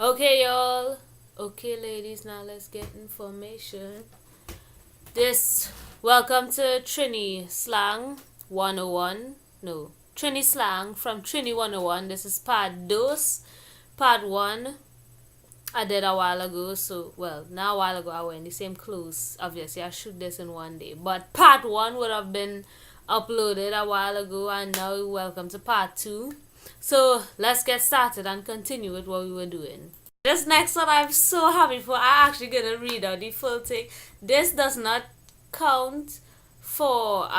Okay, y'all. Okay, ladies, now let's get information. Welcome to Trini Slang 101. No, Trini Slang from Trini 101. This is part dos. Part 1, I did a while ago. So, well, not a while ago, I wear the same clothes. Obviously, I shoot this in one day. But part 1 would have been uploaded a while ago. And now, welcome to part 2. So, let's get started and continue with what we were doing. This next one I'm so happy for. I actually gonna read out the full thing. This does not count for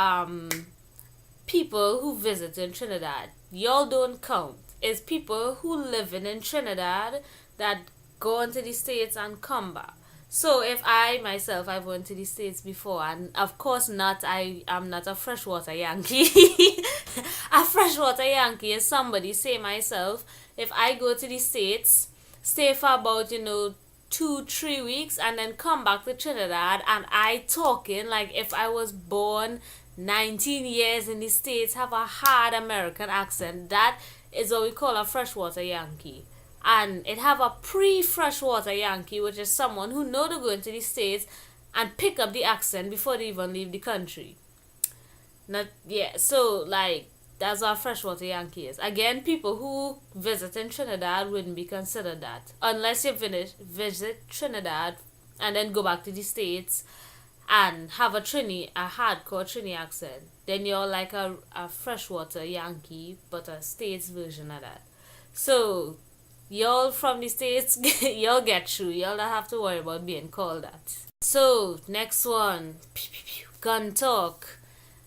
people who visit in Trinidad. Y'all don't count. It's people who live in Trinidad that go into the States and come back. So if I myself I've went to the States before, and of course not, I am not a freshwater Yankee. A freshwater Yankee is somebody, say myself, if I go to the States, stay for about 2-3 weeks, and then come back to Trinidad, and I talking like if I was born 19 years in the States, have a hard American accent. That is what we call a freshwater Yankee. And it have a pre-freshwater Yankee, which is someone who know to go into the States and pick up the accent before they even leave the country. Not yeah, so like that's what freshwater Yankee is. Again, people who visit in Trinidad wouldn't be considered that. Unless you visit Trinidad and then go back to the States and have a hardcore Trini accent. Then you're like a freshwater Yankee, but a States version of that. So y'all from the States, y'all get through. Y'all don't have to worry about being called that. So, next one. Gun talk.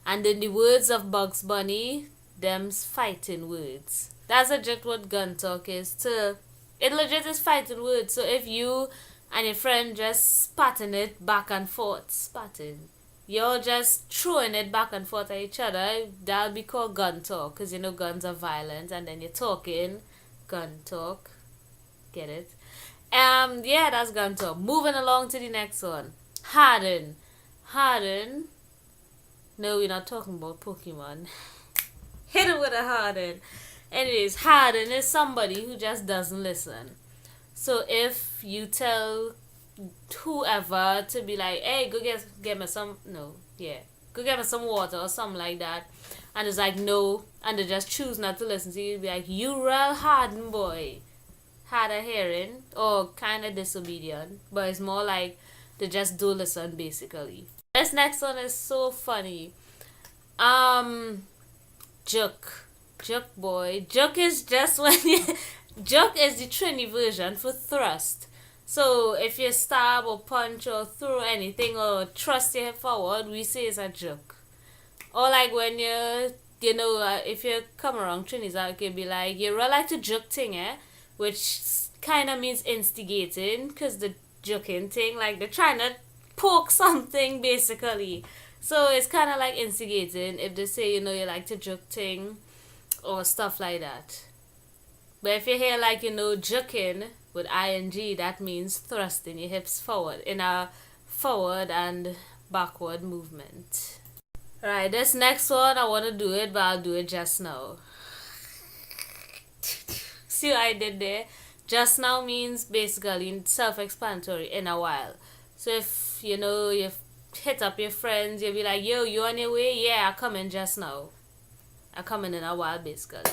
And in the words of Bugs Bunny, them's fighting words. That's legit what gun talk is too. It legit is fighting words. So if you and your friend just spatting it back and forth, you're just throwing it back and forth at each other, that'll be called gun talk. Because guns are violent, and then you're talking, gun talk. Get it? Yeah, that's gun talk. Moving along to the next one. Harden. No, we're not talking about Pokemon. Hit it with a harden. Anyways, harden is somebody who just doesn't listen. So if you tell whoever to be like, hey, go get me some, no, yeah, go get me some water or something like that, and it's like no, and they just choose not to listen to you, be like, you real harden boy, hard of hearing or kind of disobedient, but it's more like they just do listen basically. This next one is so funny. Juke. Juke boy. Juke is just when you juke is the Trini version for thrust. So if you stab or punch or throw anything or thrust your head forward, we say it's a juke. Or like when if you come around Trinidad, it could be like, you really like to juke thing, which kind of means instigating, because the juking thing, like they're trying to poke something basically. So it's kind of like instigating if they say, you like to juke thing or stuff like that. But if you hear like, juking with ing, that means thrusting your hips forward in a forward and backward movement. Right, this next one, I want to do it, but I'll do it just now. See what I did there? Just now means basically self-explanatory, in a while. So if, you've hit up your friends, you'll be like, yo, you on your way? Yeah, I come in just now. I come in a while, basically.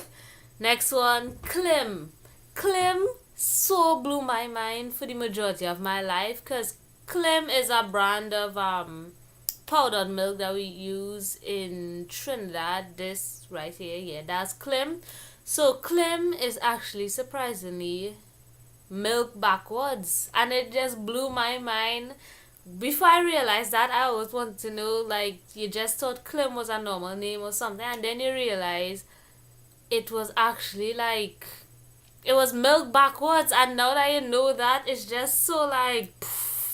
Next one, Clim. Clim so blew my mind for the majority of my life, because Clim is a brand of powdered milk that we use in Trinidad. This right here, yeah, that's Clim. So Clim is actually surprisingly milk backwards, and it just blew my mind. Before I realized that, I always wanted to know, like, you just thought Clem was a normal name or something, and then you realize it was actually like, it was milk backwards, and now that you know that, it's just so like,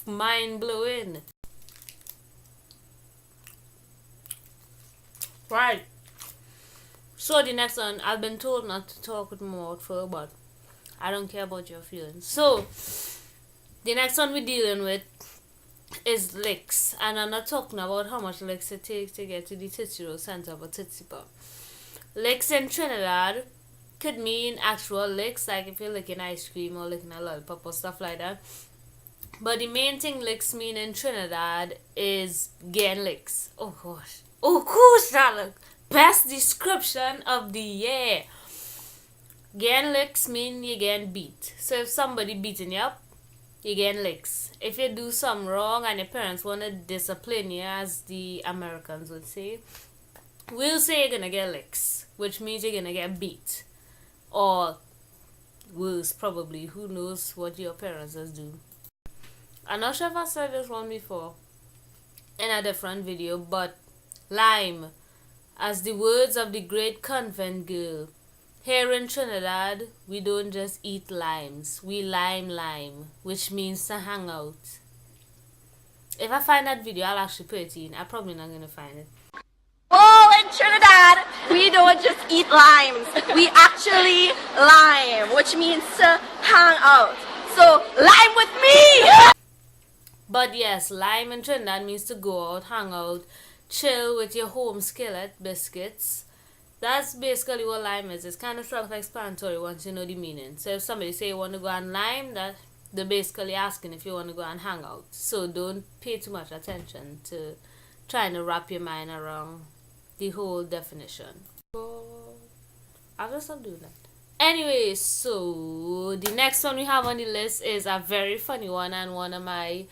mind blowing. Right. So the next one, I've been told not to talk with my mouth full, but I don't care about your feelings. So, the next one we're dealing with is licks, and I'm not talking about how much licks it takes to get to the Tootsie Roll center of a Tootsie Pop. Licks in Trinidad could mean actual licks, like if you're licking ice cream or licking a lollipop or stuff like that. But the main thing licks mean in Trinidad is getting licks. Oh gosh. Oh gosh, Charlotte. Best description of the year. Getting licks mean you getting beat. So if somebody beating you up, you getting licks. If you do something wrong and your parents want to discipline you, as the Americans would say, we'll say you're gonna get licks, which means you're gonna get beat. Or worse, probably. Who knows what your parents do. I'm not sure if I said this one before in a different video, but lime, as the words of the great convent girl, here in Trinidad, we don't just eat limes, we lime, which means to hang out. If I find that video, I'll actually put it in. I'm probably not going to find it. Oh, in Trinidad, we don't just eat limes, we actually lime, which means to hang out. So, lime with me! But yes, lime in Trinidad means to go out, hang out, chill with your home skillet biscuits. That's basically what lime is. It's kind of self-explanatory once you know the meaning. So if somebody say you want to go and lime, that they're basically asking if you want to go and hang out. So don't pay too much attention to trying to wrap your mind around the whole definition. I'll just stop doing that. Anyway, so the next one we have on the list is a very funny one, and one of my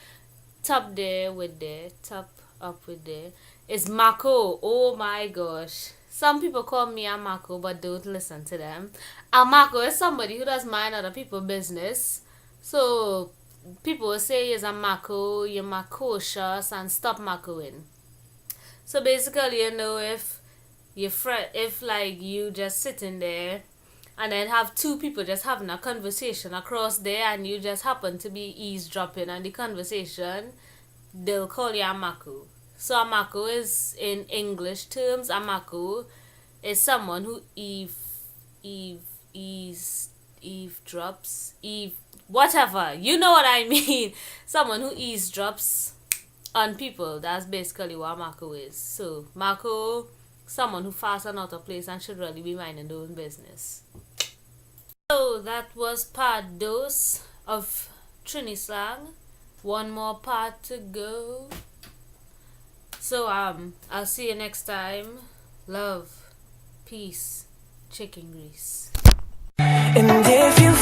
top up with there is Mako. Oh my gosh. Some people call me a Mako, but don't listen to them. A Mako is somebody who does mind other people's business. So people will say you're a Mako, you're Makocious, and stop Makoing. So basically, you know, if like you just sitting there and then have two people just having a conversation across there, and you just happen to be eavesdropping on the conversation, they'll call you a Mako. So a Mako is, in English terms, a Mako is someone who eavesdrops, whatever, you know what I mean. Someone who eavesdrops on people. That's basically what a Mako is. So Mako, someone who fast and out of place and should really be minding their own business. So that was part dos of Trini slang. One more part to go. So I'll see you next time. Love, peace, chicken grease. And if you